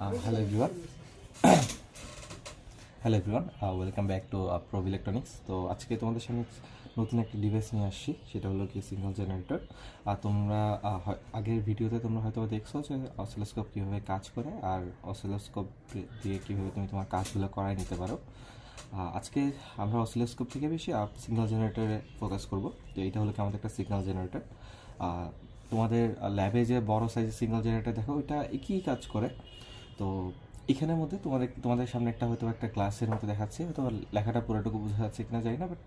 Hello everyone. Hello everyone, welcome back to prob electronics. তো আজকে তোমাদের সামনে নতুন একটা ডিভাইস নিয়ে আসছি, সেটা হলো কি সিগন্যাল জেনারেটর। আর তোমরা আগের ভিডিওতে তোমরা হয়তো দেখছো যে অসিলোস্কোপ কীভাবে কাজ করে আর অসিলোস্কোপ দিয়ে কীভাবে তুমি তোমার কাজগুলো করায় নিতে পারো। আজকে আমরা অসিলোস্কোপ থেকে বেশি সিগন্যাল জেনারেটরে ফোকাস করব। তো এইটা হলো কি আমাদের একটা সিগন্যাল জেনারেটর। তোমাদের ল্যাবে যে বড় সাইজের সিগন্যাল জেনারেটর দেখো, ওইটা একই কাজ করে। তো এখানের মধ্যে তোমাদের সামনে হয়তো একটা ক্লাসের মতো দেখাচ্ছে, হয়তো লেখাটা পুরোটুকু বোঝা যাচ্ছে কিনা জানি না, বাট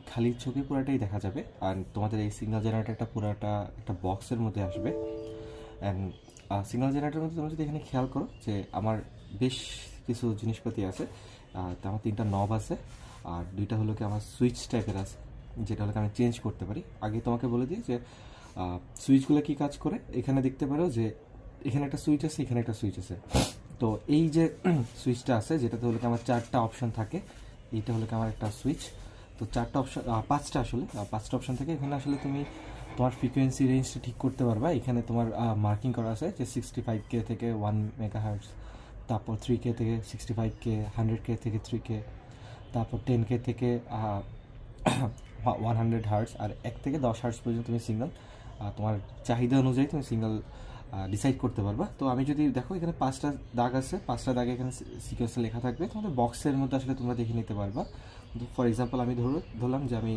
খালি চোখে পুরোটাই দেখা যাবে। আর তোমাদের এই সিগন্যাল জেনারেটরটা পুরোটা একটা বক্সের মধ্যে আসবে। অ্যান্ড সিগন্যাল জেনারেটরের মধ্যে তোমরা যদি এখানে খেয়াল করো যে আমার বেশ কিছু জিনিসপাতি আছে। তো আমার 3টা নব আছে, আর 2টা হলো কি আমার সুইচ টাইপের আছে, যেটা হলো কি আমি চেঞ্জ করতে পারি। আগে তোমাকে বলে দিই যে সুইচগুলো কী কাজ করে। এখানে দেখতে পারো যে এখানে একটা সুইচ আছে, এখানে একটা সুইচ আছে। তো এই যে সুইচটা আছে, যেটাতে হলো কি আমার 4টা অপশন থাকে, এইটা হলো কি আমার একটা সুইচ। তো 4টা অপশন, 5টা আসলে, 5টা অপশন থাকে। এখানে আসলে তুমি তোমার ফ্রিকোয়েন্সি রেঞ্জটা ঠিক করতে পারবা। এখানে তোমার মার্কিং করা আছে যে 65K থেকে 1 মেগাহার্টজ, তারপর 3K থেকে 65K, 100K থেকে 3K, তারপর 10K থেকে 100 হার্টজ, আর 1 থেকে 10 হার্টজ পর্যন্ত তুমি সিগন্যাল তোমার চাহিদা অনুযায়ী তুমি সিগন্যাল ডিসাইড করতে পারবা। তো আমি যদি দেখো এখানে 5টা দাগ আছে, 5টা দাগে এখানে সিকোয়েন্সে লেখা থাকবে। তোমাদের বক্সের মধ্যে আসলে তোমরা দেখে নিতে পারবা। ফর এক্সাম্পল আমি ধরলাম যে আমি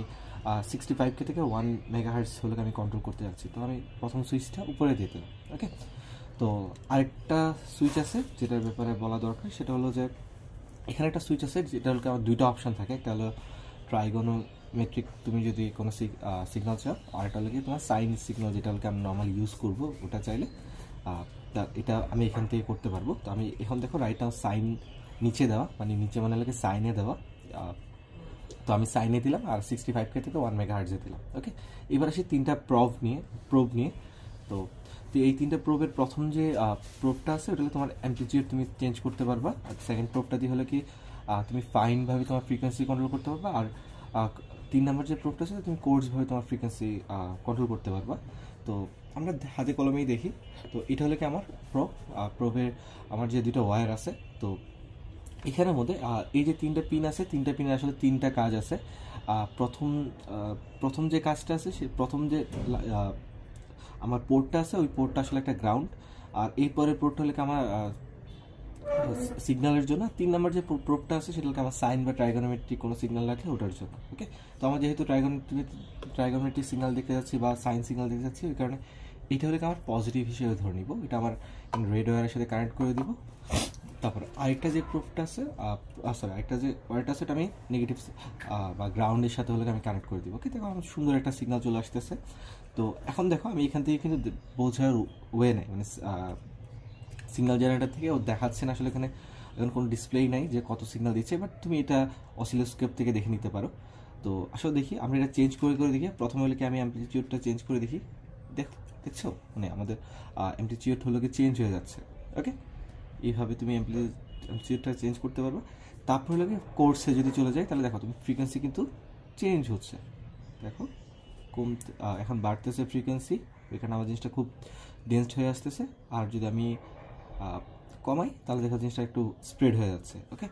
65K থেকে 1 মেগাহার্টজ হলে আমি কন্ট্রোল করতে যাচ্ছি। তো আমি প্রথম সুইচটা উপরে দিয়ে দিলাম। ওকে, তো আরেকটা সুইচ আছে যেটার ব্যাপারে বলা দরকার, সেটা হলো যে এখানে একটা সুইচ আছে যেটা হলো আমার 2টা অপশান থাকে। একটা হলো ট্রাইগোনোমেট্রিক, তুমি যদি কোনো সিগন্যাল চাও, আর একটা হলো কি তোমার সাইন সিগন্যাল, যেটা হলো আমি নর্মালি ইউজ করবো। ওটা চাইলে এটা আমি এখান থেকে করতে পারবো। তো আমি এখন দেখো রাইট নাও সাইন নিচে দেওয়া, মানে নিচে মানে হলো সাইনে দেওয়া। তো আমি সাইনে দিলাম আর 65K থেকে 1 মেগাহার্টজে দিলাম। ওকে, এবার আসি 3টা প্রব নিয়ে। তো এই 3টা প্রবের প্রথম যে প্রবটা আছে, ওটা হলো তোমার অ্যাম্পলিটিউড তুমি চেঞ্জ করতে পারবা। আর সেকেন্ড প্রবটা দিয়ে হলো কি তুমি ফাইনভাবে তোমার ফ্রিকোয়েন্সি কন্ট্রোল করতে পারবা। আর 3 নম্বর যে প্রবটা আছে, তুমি কোর্সভাবে তোমার ফ্রিকোয়েন্সি কন্ট্রোল করতে পারবা। তো আমরা হাতে কলমেই দেখি। তো এটা হলো কি আমার প্রবের আমার যে 2টা ওয়্যার আছে। তো এখানের মধ্যে এই যে 3টা পিন আছে, 3টা পিনের আসলে 3টা কাজ আছে। প্রথম যে কাজটা আছে, সে প্রথম যে আমার পোর্টটা আছে, ওই পোর্টটা আসলে একটা গ্রাউন্ড। আর এই পরের পোর্টটা হলে আমার সিগন্যালের জন্য। 3 নম্বর যে প্রোবটা আছে, সেটা হলো আমার সাইন বা ট্রাইগোনোমেট্রিক কোনো সিগন্যাল রাখলে ওটার জন্য। ওকে, তো আমার যেহেতু ট্রাইগোনোমেট্রিক সিগন্যাল দেখতে যাচ্ছি বা সাইন সিগন্যাল দেখতে যাচ্ছি, ওই কারণে এটা হলে আমার পজিটিভ হিসেবে ধরে নিব। এটা আমার রেড ওয়্যারের সাথে কানেক্ট করে দিব। তারপর আরেকটা যে প্রোবটা আছে, আরেকটা যে ওয়্যারটা আছে, এটা আমি নেগেটিভ বা গ্রাউন্ডের সাথে হলে আমি কানেক্ট করে দিব। ওকে, দেখো আমার সুন্দর একটা সিগন্যাল চলে আসতেছে। তো এখন দেখো আমি এখান থেকে কিন্তু বোঝার ওয়ে নেই, মানে সিগন্যাল জেনারেটর থেকে ও দেখাচ্ছে না আসলে এখানে এখন কোনো ডিসপ্লেই নাই যে কত সিগন্যাল দিচ্ছে, বাট তুমি এটা অসিলোস্কোপ থেকে দেখে নিতে পারো। তো আসলে দেখি আমরা এটা চেঞ্জ করে দেখি। প্রথমে হলে কি আমি অ্যাম্পলিটিউডটা চেঞ্জ করে দেখি। দেখছো মানে আমাদের অ্যাম্পলিটিউড হলো কি চেঞ্জ হয়ে যাচ্ছে। ওকে, এইভাবে তুমি অ্যাম্পলিটিউডটা চেঞ্জ করতে পারবে। তারপর হলো কি কোর্সে যদি চলে যায়, তাহলে দেখো তুমি ফ্রিকোয়েন্সি কিন্তু চেঞ্জ হচ্ছে। দেখো কমতে এখন বাড়তেছে ফ্রিকোয়েন্সি, এখানে আমার জিনিসটা খুব ডেন্সড হয়ে আসতেছে। আর যদি আমি কমাই, তাহলে দেখো জিনিসটা একটু স্প্রেড হয়ে যাচ্ছে। ওকে,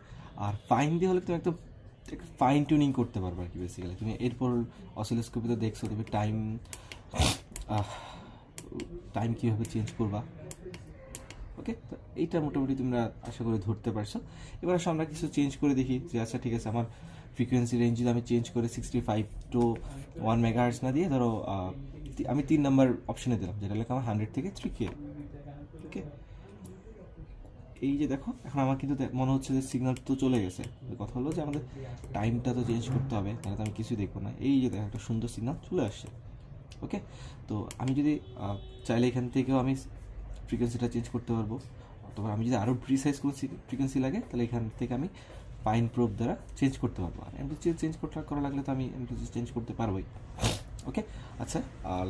আর ফাইন দিয়ে হলে তুমি একদম ফাইন টিউনিং করতে পারবে আর কি। বেসিক্যালি তুমি এরপর অসিলোস্কোপে দেখছো তুমি টাইম কীভাবে চেঞ্জ করবা। ওকে, তো এইটা মোটামুটি তোমরা আশা করি ধরতে পারছো। এবার আসলে আমরা কিছু চেঞ্জ করে দেখি যে আচ্ছা ঠিক আছে, আমার ফ্রিকোয়েন্সি রেঞ্জ যদি আমি চেঞ্জ করে 65 to 1 মেগাহার্টজ না দিয়ে ধরো আমি 3 নাম্বার অপশনে দিলাম, যেটা লেখা আমার 100 থেকে 3K। ওকে, এই যে দেখো এখন আমার কিন্তু মনে হচ্ছে যে সিগন্যাল তো চলে গেছে। কথা হলো যে আমাদের টাইমটা তো চেঞ্জ করতে হবে, তাহলে তো আমি কিছুই দেখবো না। এই যে দেখো একটা সুন্দর সিগন্যাল চলে আসছে। ওকে, তো আমি যদি চাইলে এখান থেকেও আমি ফ্রিকোয়েন্সিটা চেঞ্জ করতে পারবো, অথবা আমি যদি আরও প্রিসাইজ কোনো ফ্রিকোয়েন্সি লাগে, তাহলে এখান থেকে আমি ফাইন প্রোব দ্বারা চেঞ্জ করতে পারবো। আর অ্যাম্পলিটিউড চেঞ্জ করা লাগলে তো আমি অ্যাম্পলিটিউড চেঞ্জ করতে পারবোই। ওকে, আচ্ছা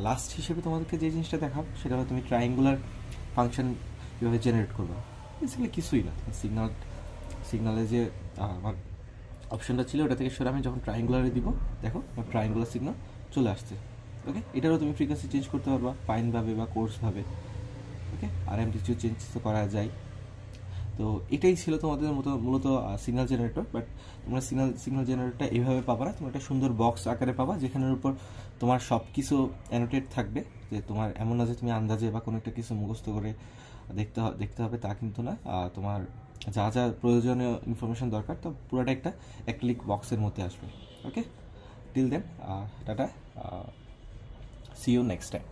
লাস্ট হিসেবে তোমাদেরকে যে জিনিসটা দেখাবো, সেটা হলো তুমি ট্রায়াঙ্গুলার ফাংশন কীভাবে জেনারেট করবে। বেসিক্যালি কিছুই না, সিগনালে যে আমার অপশনটা ছিল, ওটা থেকে সরে আমি যখন ট্রায়াঙ্গুলারে দিব, দেখো আমার ট্রায়াঙ্গুলার সিগনাল চলে আসছে। ওকে, এটারও তুমি ফ্রিকোয়েন্সি চেঞ্জ করতে পারবা ফাইনভাবে বা কোর্সভাবে। ওকে, আর অ্যাম্পলিটিউড চেঞ্জ তো করা যায়। তো এটাই ছিল তোমাদের মূলত সিগন্যাল জেনারেটর। বাট তোমরা সিগন্যাল জেনারেটরটা এইভাবে পাবা না, তোমরা একটা সুন্দর বক্স আকারে পাবা যেখানের উপর তোমার সব কিছু অ্যানোটেট থাকবে। যে তোমার এমন না যে তুমি আন্দাজে বা কোনো একটা কিছু মুখস্থ করে দেখতে হবে, তা কিন্তু না। তোমার যা যা প্রয়োজনীয় ইনফরমেশন দরকার তো পুরোটা একটা ক্লিক বক্সের মধ্যে আসবে। Okay, till then tata, see you next time.